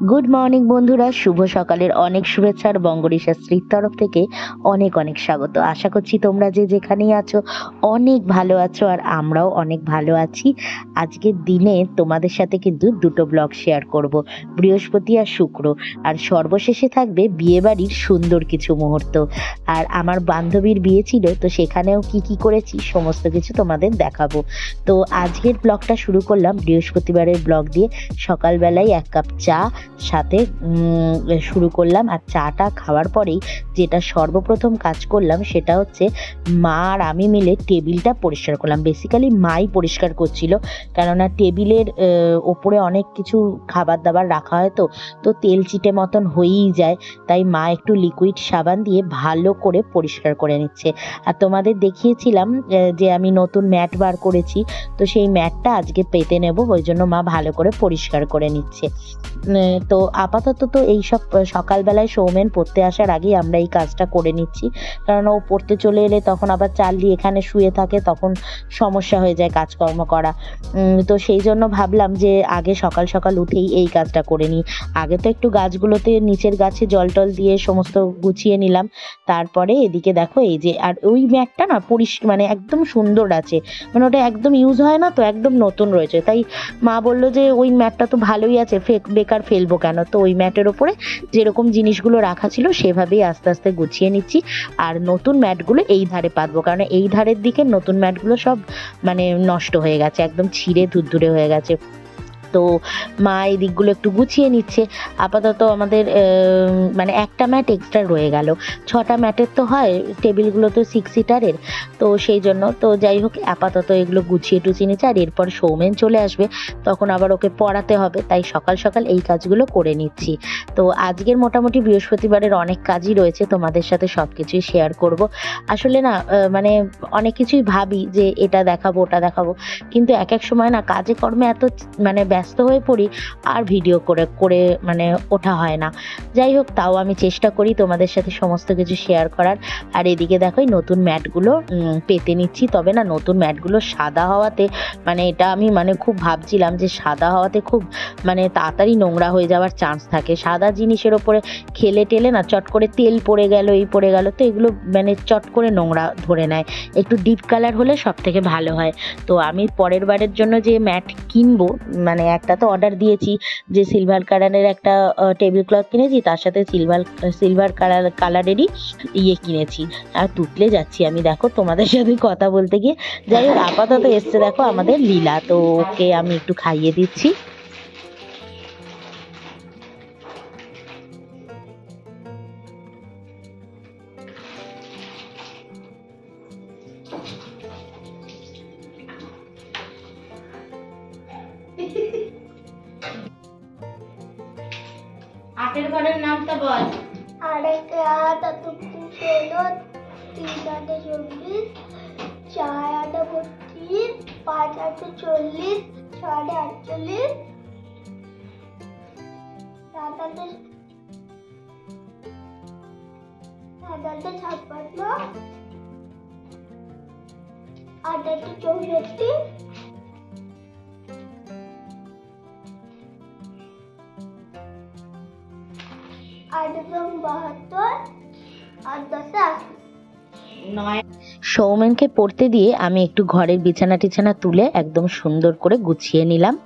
Good morning বন্ধুরা, শুভ সকালের অনেক শুভেচ্ছা আর বঙ্গরিশাস্ত্রীর তরফ থেকে অনেক অনেক স্বাগত। আশা করছি তোমরা যে যেখানেই আছো অনেক ভালো আছো, আর আমরাও অনেক ভালো আছি। আজকের দিনে তোমাদের সাথে কিন্তু দুটো ব্লগ শেয়ার করব, বৃহস্পতি আর শুক্র। আর সর্বশেষে থাকবে বিয়েবাড়ির সুন্দর কিছু মুহূর্ত। আর আমার বান্ধবীর বিয়ে ছিল, তো সেখানেও কি কি করেছি সমস্ত কিছু তোমাদের দেখাবো। তো আজকের ব্লগটা শুরু করলাম বৃহস্পতিবারের ব্লগ দিয়ে। সকালবেলায় এক কাপ চা সাথে শুরু করলাম। আর চাটা খাওয়ার পরেই যেটা সর্বপ্রথম কাজ করলাম সেটা হচ্ছে মা আর আমি মিলে টেবিলটা পরিষ্কার করলাম। বেসিক্যালি মাই পরিষ্কার করছিল, কেননা টেবিলের ওপরে অনেক কিছু খাবার দাবার রাখা হয়, তো তেল চিটে মতন হয়েই যায়। তাই মা একটু লিকুইড সাবান দিয়ে ভালো করে পরিষ্কার করে নিচ্ছে। আর তোমাদের দেখিয়েছিলাম যে আমি নতুন ম্যাট বার করেছি, তো সেই ম্যাটটা আজকে পেতে নেব, ওই জন্য মা ভালো করে পরিষ্কার করে নিচ্ছে। তো আপাতত তো এইসব সকালবেলায় সৌমেন পড়তে আসার আগেই আমরা এই কাজটা করে নিচ্ছি, কারণ ও পড়তে চলে এলে তখন আবার চার্লি এখানে শুয়ে থাকে, তখন সমস্যা হয়ে যায় কাজকর্ম করা। তো সেই জন্য ভাবলাম যে আগে সকাল সকাল উঠেই এই কাজটা করে নিই। আগে তো একটু গাছগুলোতে, নিচের গাছে জল টল দিয়ে সমস্ত গুছিয়ে নিলাম। তারপরে এদিকে দেখো এই যে, আর ওই ম্যাটটা না মানে একদম সুন্দর আছে, মানে ওটা একদম ইউজ হয় না, তো একদম নতুন রয়েছে। তাই মা বললো যে ওই ম্যাটটা তো ভালোই আছে, বেকার ফেলবো কেন। তো ওই ম্যাটের ওপরে যেরকম জিনিসগুলো রাখা ছিল সেভাবেই আস্তে আস্তে গুছিয়ে নিচ্ছি। আর নতুন ম্যাটগুলো এই ধারে পাতবো, কারণ এই ধারের দিকে নতুন ম্যাটগুলো সব মানে নষ্ট হয়ে গেছে, একদম ছিঁড়ে ধুরধুরে হয়ে গেছে। তো মা এই দিকগুলো একটু গুছিয়ে নিচ্ছে। আপাতত আমাদের মানে একটা ম্যাট এক্সট্রা রয়ে গেল। 6টা ম্যাটের তো হয়, টেবিলগুলো তো 6 সিটারের, তো সেই জন্য তো যাই হোক আপাতত এগুলো গুছিয়ে টুছিয়ে নিচ্ছে। আর এরপর সৌমেন চলে আসবে, তখন আবার ওকে পড়াতে হবে, তাই সকাল সকাল এই কাজগুলো করে নিচ্ছি। তো আজকের মোটামুটি বৃহস্পতিবারের অনেক কাজই রয়েছে, তোমাদের সাথে সব কিছুই শেয়ার করব। আসলে না মানে অনেক কিছুই ভাবি যে এটা দেখাবো ওটা দেখাবো, কিন্তু এক এক সময় না কাজে কর্মে এত মানে ব্যস্ত হয়ে পড়ি, আর ভিডিও করে করে মানে ওঠা হয় না। যাই হোক, তাও আমি চেষ্টা করি তোমাদের সাথে সমস্ত কিছু শেয়ার করার। আর এদিকে দেখো এই নতুন ম্যাটগুলো পেতে নিচ্ছি। তবে না নতুন ম্যাটগুলো সাদা হওয়াতে, মানে এটা আমি মানে খুব ভাবছিলাম যে সাদা হওয়াতে খুব মানে তাড়াতাড়ি নোংরা হয়ে যাওয়ার চান্স থাকে। সাদা জিনিসের ওপরে খেলে টেলে না চট করে তেল পড়ে গেল, এই পড়ে গেল, তো এগুলো মানে চট করে নোংরা ধরে নেয়। একটু ডিপ কালার হলে সব থেকে ভালো হয়। তো আমি পরের বারের জন্য যে ম্যাট কিনবো, মানে একটা তো অর্ডার দিয়েছি, যে সিলভার কালারের একটা টেবিল ক্লথ কিনেছি, তার সাথে সিলভার কালারেরই কিনেছি। আর তুতলে যাচ্ছি আমি দেখো তোমাদের সাথে কথা বলতে গিয়ে। যাই হোক আপাতত এসছে দেখো আমাদের লীলা, তো ওকে আমি একটু খাইয়ে দিচ্ছি। আটের ঘরের নামটা বল। আরেক আট এত ষোলো, 3 8 24, 4 8 32, 5 8 40, 6 48, 7 8 56, 8 8 64, 8 72, 8 10 সৌমেনকে পড়তে দিয়ে আমি একটু ঘরের বিছানা টিছানা তুলে একদম সুন্দর করে গুছিয়ে নিলাম।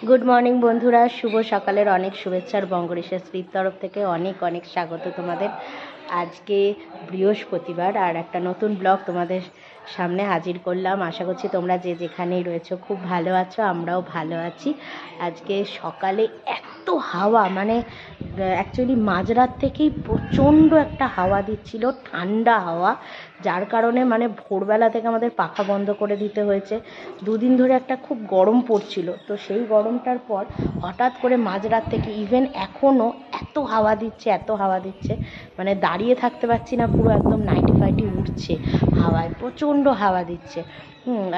গুড মর্নিং বন্ধুরা, শুভ সকালের অনেক শুভেচ্ছার বঙ্গরিশাশ্রীর তরফ থেকে অনেক অনেক স্বাগত তোমাদের। আজকে বৃহস্পতিবার আর একটা নতুন ব্লগ তোমাদের সামনে হাজির করলাম। আশা করছি তোমরা যে যেখানেই রয়েছো খুব ভালো আছো, আমরাও ভালো আছি। আজকে সকালে এত হাওয়া, মানে অ্যাকচুয়ালি মাঝরাত থেকেই প্রচণ্ড একটা হাওয়া দিচ্ছিল, ঠান্ডা হাওয়া, যার কারণে মানে ভোরবেলা থেকে আমাদের পাখা বন্ধ করে দিতে হয়েছে। দুদিন ধরে একটা খুব গরম পড়ছিল, তো সেই গরমটার পর হঠাৎ করে মাঝরাত থেকে ইভেন এখনও এত হাওয়া দিচ্ছে, এত হাওয়া দিচ্ছে, মানে দাঁড়িয়ে থাকতে পারছি না, পুরো একদম নাইটি ফাইটি উঠছে হাওয়ায়, প্রচণ্ড হাওয়া দিচ্ছে।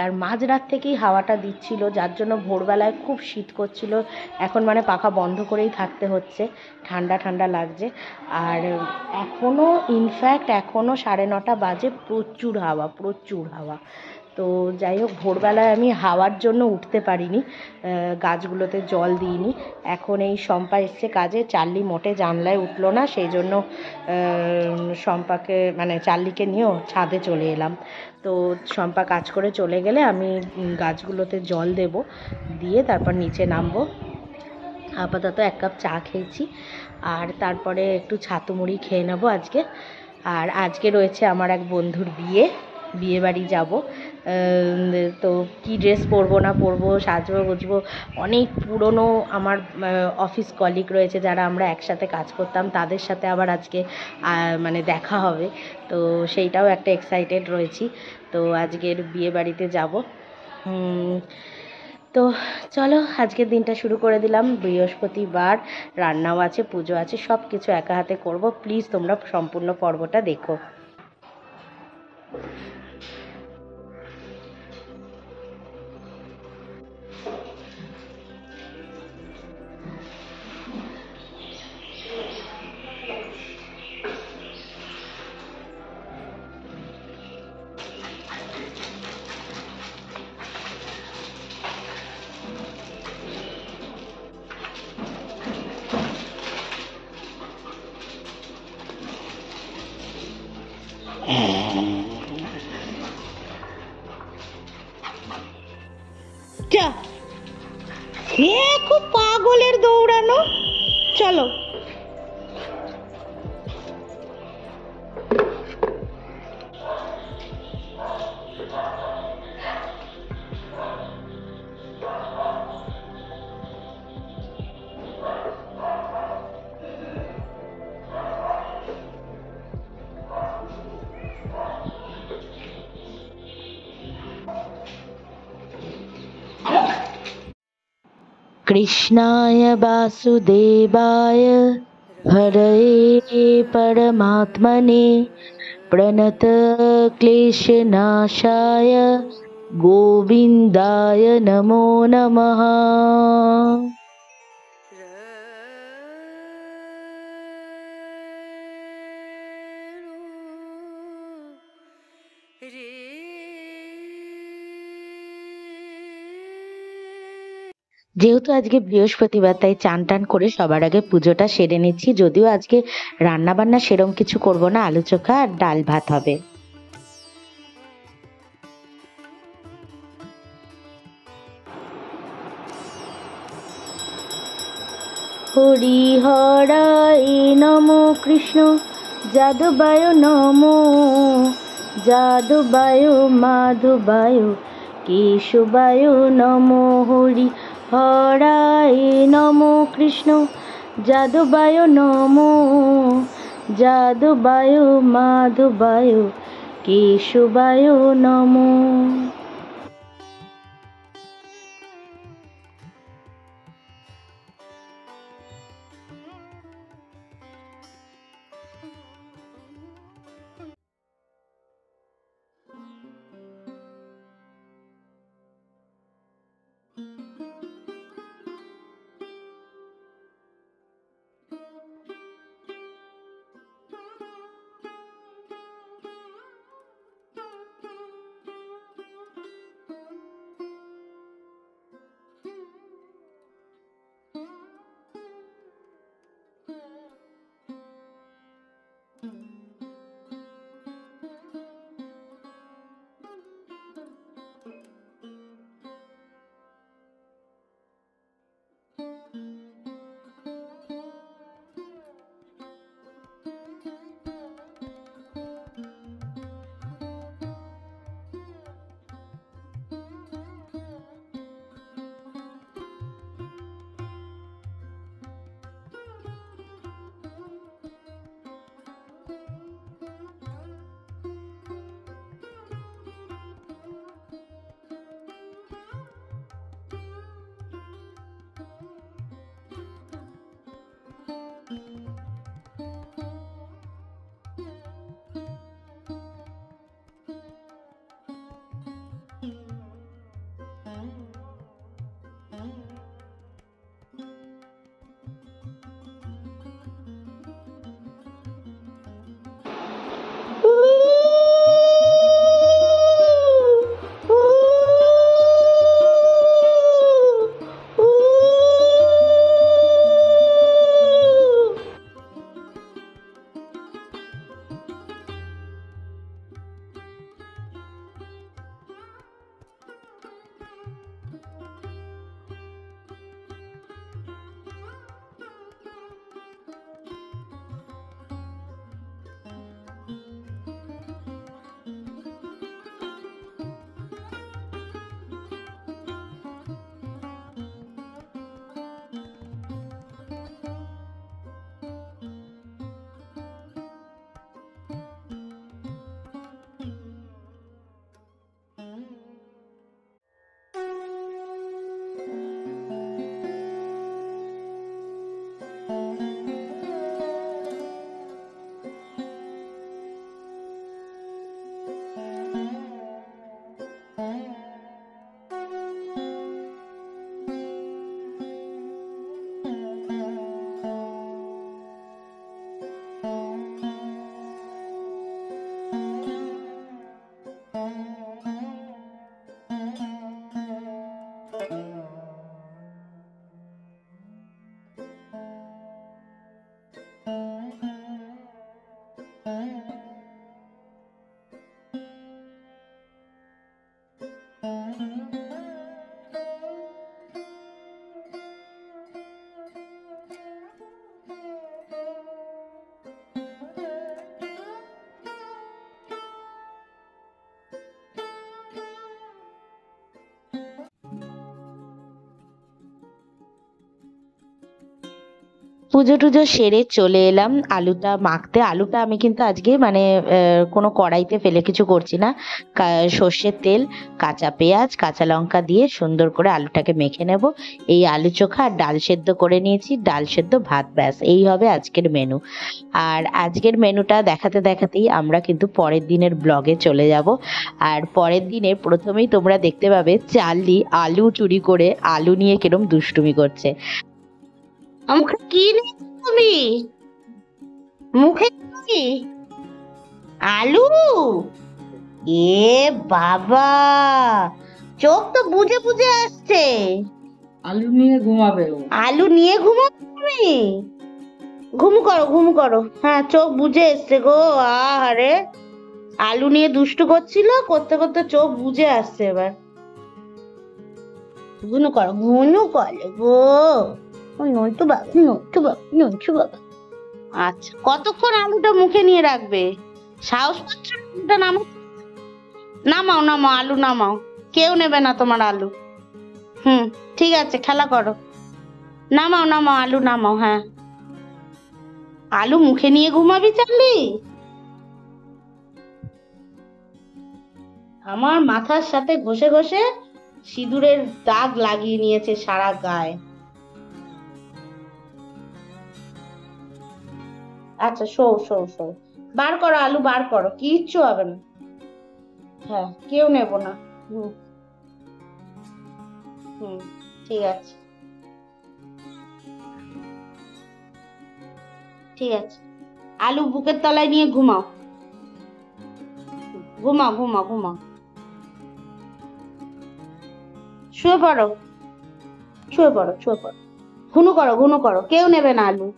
আর মাঝরাত থেকেই হাওয়াটা দিচ্ছিল, যার জন্য ভোরবেলায় খুব শীত করছিল। এখন মানে পাখা বন্ধ করেই থাকতে হচ্ছে, ঠান্ডা ঠান্ডা লাগছে। আর এখনও ইনফ্যাক্ট এখনও 9:30 বাজে, প্রচুর হাওয়া, প্রচুর হাওয়া। তো যাই হোক, ভোরবেলায় আমি হাওয়ার জন্য উঠতে পারিনি, গাছগুলোতে জল দিইনি। এখন এই শম্পা এসছে কাজে, চার্লি মোটে জানলায় উঠলো না, সেই জন্য শম্পাকে মানে চার্লিকে নিয়েও ছাদে চলে এলাম। তো শম্পা কাজ করে চলে গেলে আমি গাছগুলোতে জল দেব, দিয়ে তারপর নিচে নামবো। আপাতত 1 কাপ চা খেয়েছি, আর তারপরে একটু ছাতু মুড়ি খেয়ে নেবো আজকে। আর আজকে রয়েছে আমার এক বন্ধুর বিয়ে বাড়ি যাব। তো কি ড্রেস পরবো না পরবো, সাজবো গুজবো, অনেক পুরনো আমার অফিস কলিগ রয়েছে যারা আমরা একসাথে কাজ করতাম, তাদের সাথে আবার আজকে মানে দেখা হবে। তো সেইটাও একটা এক্সাইটেড রয়েছি। তো আজকের বিয়ে বাড়িতে যাব। তো চলো, আজকের দিনটা শুরু করে দিলাম। বৃহস্পতিবার, রান্নাও আছে, পুজো আছে, সব কিছু একা হাতে করব। প্লিজ তোমরা সম্পূর্ণ পর্বটা দেখো। যা, এ খুব পাগলের দৌড়ানো। চলো। कृष्णाय वासुदेवाय हरये परमात्मने प्रणतक्लेशनाशाय गोविन्दाय नमो नमः। যেহেতু আজকে বৃহস্পতিবার, তাই চান টান করে সবার আগে পুজোটা সেরে নিচ্ছি। যদিও আজকে রান্না বান্না সেরম কিছু করব না, আলু চোখা আর ডাল ভাত হবে। হরিহরায় নমো কৃষ্ণ যাদবায় নমো, যাদবায় মাধবায় কেশবায় নমো। হরি হরায় নমো কৃষ্ণ যাদবায় নমো, যাদবায় মাধবায় কেশবায় নমো। পুজো টুজো সেরে চলে এলাম আলুটা মাখতে। আলুটা আমি কিন্তু আজকে মানে কোনো কড়াইতে ফেলে কিছু করছি না। সর্ষের তেল, কাঁচা পেঁয়াজ, কাঁচা লঙ্কা দিয়ে সুন্দর করে আলুটাকে মেখে নেব। এই আলু চোখা আর ডাল সেদ্ধ করে নিয়েছি, ডাল সেদ্ধ ভাত, ব্যাস এই হবে আজকের মেনু। আর আজকের মেনুটা দেখাতে দেখাতেই আমরা কিন্তু পরের দিনের ব্লগে চলে যাব। আর পরের দিনে প্রথমেই তোমরা দেখতে পাবে চার্লি আলু চুরি করে আলু নিয়ে কিরম দুষ্টুমি করছে। মুখে কি নিয়েছো তুমি? মুখে কি? আলু? এ বাবা, চোখ তো বুজে বুজে আসছে। আলু নিয়ে ঘুমাবে ও। আলু নিয়ে ঘুমাবে তুমি? ঘুমু করো, ঘুমু করো। হ্যাঁ, চোখ বুজে এসছে গো। আরে আলু নিয়ে দুষ্টু করছিল, করতে করতে চোখ বুজে আসছে এবার। ঘুনু করো, ঘুনু করে গো। নন্টু বাবা, নন্টু বাবা, নন্টু বাবা। আচ্ছা, কতক্ষণ আলুটা মুখে নিয়ে রাখবে? সাহস পাচ্ছ আলুটা নামাও? নামাও নামাও, আলু নামাও। কেউ নেবে না তোমার আলু। ঠিক আছে, খেলা করো। নামাও নামাও, আলু নামাও। হ্যাঁ, আলু মুখে নিয়ে ঘুমাবি চার্লি? আমার মাথার সাথে ঘষে ঘষে সিঁদুরের দাগ লাগিয়ে নিয়েছে সারা গায়ে। আচ্ছা, শো শো শো, বার করো আলু, বার করো, কিচ্ছু হবে না। হ্যাঁ, কেউ নেব না। হুম হুম, ঠিক আছে, ঠিক আছে। আলু বুকের তলায় নিয়ে ঘুমাও, ঘুমাও ঘুমাও ঘুমাও। শুয়ে পড়ো, শুয়ে পড়ো, শুয়ে পড়ো। ঘুনু করো, ঘুনু করো, কেউ নেবে না আলু।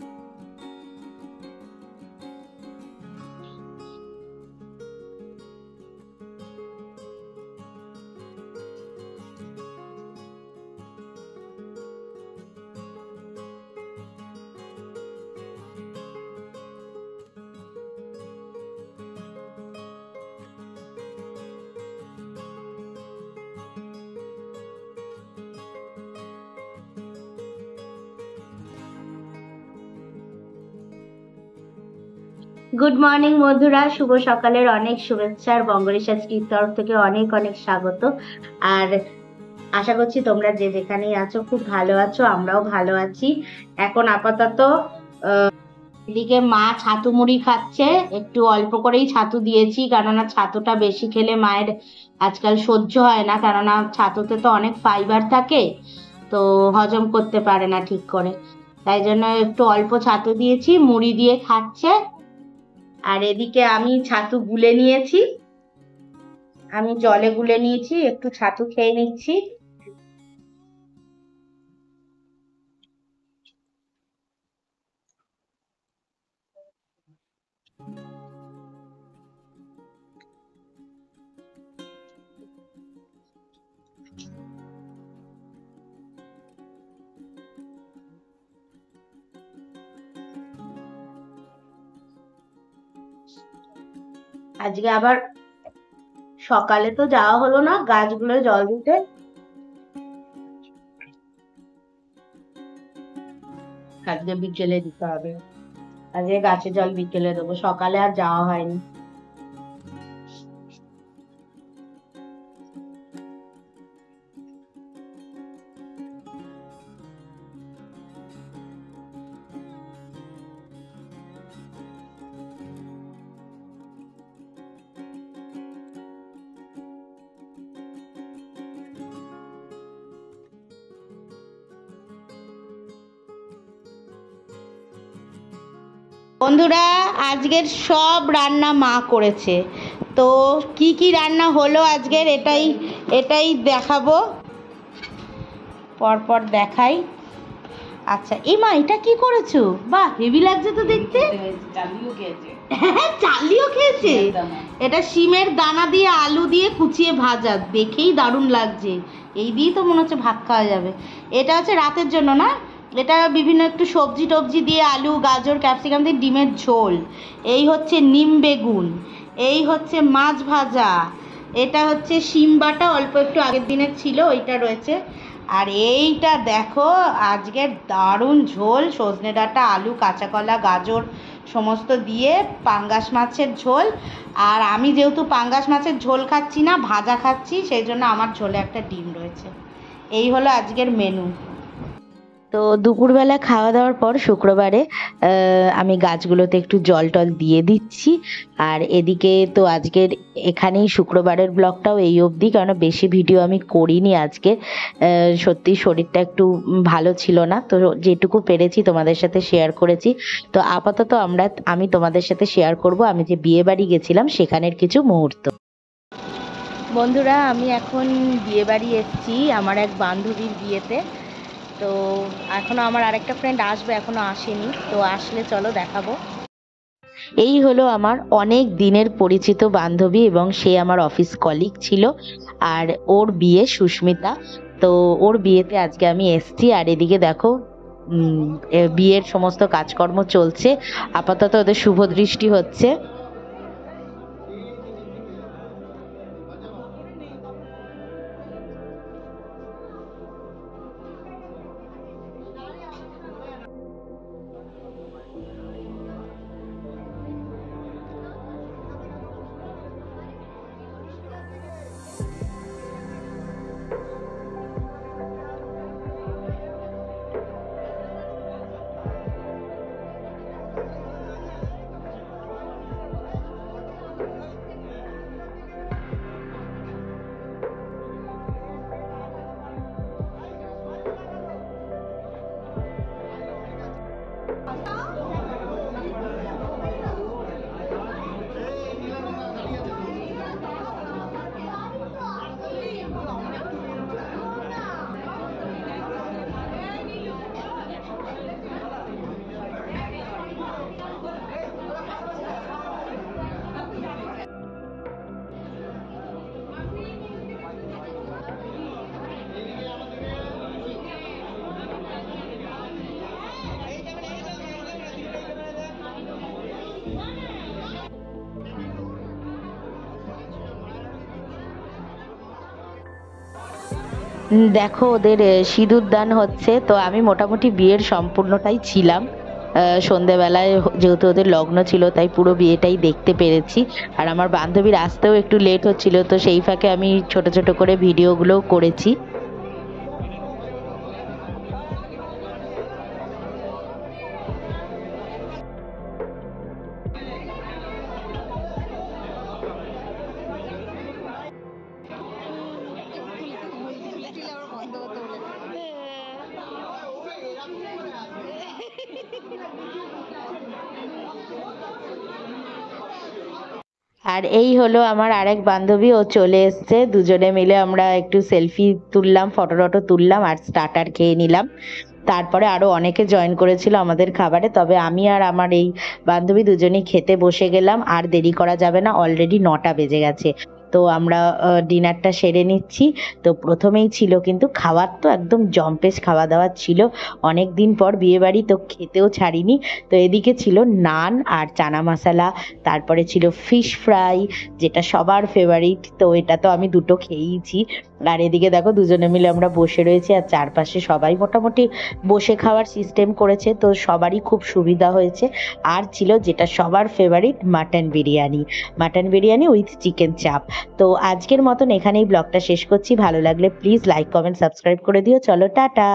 গুড মর্নিং বন্ধুরা, শুভ সকালের অনেক শুভেচ্ছা আর বঙ্গরিশা স্ত্রীর তরফ থেকে অনেক অনেক স্বাগত। আর আশা করছি তোমরা যে যেখানেই আছো খুব ভালো আছো, আমরাও ভালো আছি। এখন আপাতত এদিকে মা ছাতু মুড়ি খাচ্ছে, একটু অল্প করেই ছাতু দিয়েছি, কেননা ছাতুটা বেশি খেলে মায়ের আজকাল সহ্য হয় না, কেননা ছাতুতে তো অনেক ফাইবার থাকে, তো হজম করতে পারে না ঠিক করে। তাই জন্য একটু অল্প ছাতু দিয়েছি, মুড়ি দিয়ে খাচ্ছে। আর এদিকে আমি ছাতু গুলে নিয়েছি, আমি জলে গুলে নিয়েছি, একটু ছাতু খেয়ে নিচ্ছি। আজকে আবার সকালে তো যাওয়া হলো না গাছগুলো জল দিতে, আজকে বিকেলে দিতে হবে। আজকে গাছে জল বিকেলে দেবো, সকালে আর যাওয়া হয়নি। বন্ধুরা, আজকের সব রান্না মা করেছে, তো কি কি রান্না হলো আজকের এটাই দেখাবো, পরপর দেখাই। আচ্ছা, এই মা এটা কি করেছো? বাহ, হেভি লাগছে তো দেখতে। চালিও খেয়েছে। এটা শিমের দানা দিয়ে আলু দিয়ে কুচিয়ে ভাজা, দেখেই দারুণ লাগছে। এই দিয়েই তো মনে হচ্ছে ভাত খাওয়া যাবে। এটা হচ্ছে রাতের জন্য না, এটা বিভিন্ন একটু সবজি টবজি দিয়ে আলু গাজর ক্যাপসিকাম দিয়ে ডিমের ঝোল। এই হচ্ছে নিম বেগুন, এই হচ্ছে মাছ ভাজা, এটা হচ্ছে শিম বাটা অল্প একটু আগের দিনের ছিল ওইটা রয়েছে, আর এইটা দেখো আজকের দারুণ ঝোল, সজনে ডাঁটা, আলু, কাঁচা কলা, গাজর সমস্ত দিয়ে পাঙ্গাস মাছের ঝোল। আর আমি যেহেতু পাঙ্গাস মাছের ঝোল খাচ্ছি না, ভাজা খাচ্ছি, সেই জন্য আমার ঝোলে একটা ডিম রয়েছে। এই হলো আজকের মেনু। তো দুপুরবেলা খাওয়া দাওয়ার পর শুক্রবারে আমি গাছগুলোতে একটু জল টল দিয়ে দিচ্ছি। আর এদিকে তো আজকের এখানেই শুক্রবারের ব্লগটাও এই অবধি, কারণ বেশি ভিডিও আমি করিনি আজকে। সত্যি শরীরটা একটু ভালো ছিল না, তো যেটুকু পেরেছি তোমাদের সাথে শেয়ার করেছি। তো আপাতত আমি তোমাদের সাথে শেয়ার করব আমি যে বিয়ে বাড়ি গেছিলাম সেখানের কিছু মুহূর্ত। বন্ধুরা, আমি এখন বিয়ে বাড়ি এসেছি আমার এক বান্ধবীর বিয়েতে। তো এখনো আমার আরেকটা ফ্রেন্ড আসবে, এখনো আসেনি, তো আসলে চলো দেখাবো। এই হলো আমার অনেক দিনের পরিচিত বান্ধবী এবং সে আমার অফিস কলিগ ছিল। আর ওর বিয়ে সুস্মিতা। তো ওর বিয়েতে আজকে আমি এসছি। আর এদিকে দেখো বিয়ের সমস্ত কাজকর্ম চলছে, আপাতত ওদের শুভ দৃষ্টি হচ্ছে। দেখো ওদের সিঁদুর দান হচ্ছে। তো আমি মোটামুটি বিয়ের সম্পূর্ণটাই ছিলাম। সন্ধেবেলায় যেহেতু ওদের লগ্ন ছিল তাই পুরো বিয়েটাই দেখতে পেরেছি। আর আমার বান্ধবীর আসতেও একটু লেট হচ্ছিল, তো সেই ফাঁকে আমি ছোট ছোট করে ভিডিওগুলোও করেছি। আর এই হলো আমার আরেক বান্ধবী, ও চলে এসছে। দুজনে মিলে আমরা একটু সেলফি তুললাম, ফটো টটো তুললাম আর স্টার্টার খেয়ে নিলাম। তারপরে আরো অনেকে জয়েন করেছিল আমাদের খাবারে, তবে আমি আর আমার এই বান্ধবী দুজনেই খেতে বসে গেলাম। আর দেরি করা যাবে না, অলরেডি 9টা বেজে গেছে। তো আমরা ডিনারটা সেরে নিচ্ছি। তো প্রথমেই ছিল কিন্তু খাবার, তো একদম জম্পেশ খাওয়া দাওয়া ছিল। অনেক দিন পর বিয়ে বাড়ি, তো খেতেও ছাড়িনি। তো এদিকে ছিল নান আর চানা মশলা, তারপরে ছিল ফিশ ফ্রাই, যেটা সবার ফেভারিট। তো এটা তো আমি দুটো খেয়েইছি। আর এদিকে দেখো দুজনে মিলে আমরা বসে রয়েছি, আর চারপাশে সবাই মোটামুটি বসে খাওয়ার সিস্টেম করেছে, তো সবারই খুব সুবিধা হয়েছে। আর ছিল যেটা সবার favourite, mutton biryani. Mutton biryani with chicken চাপ। তো আজকের মতন এখানেই ব্লগটা শেষ করছি। ভালো লাগলে প্লিজ লাইক, কমেন্ট, সাবস্ক্রাইব করে দিও। চলো টাটা।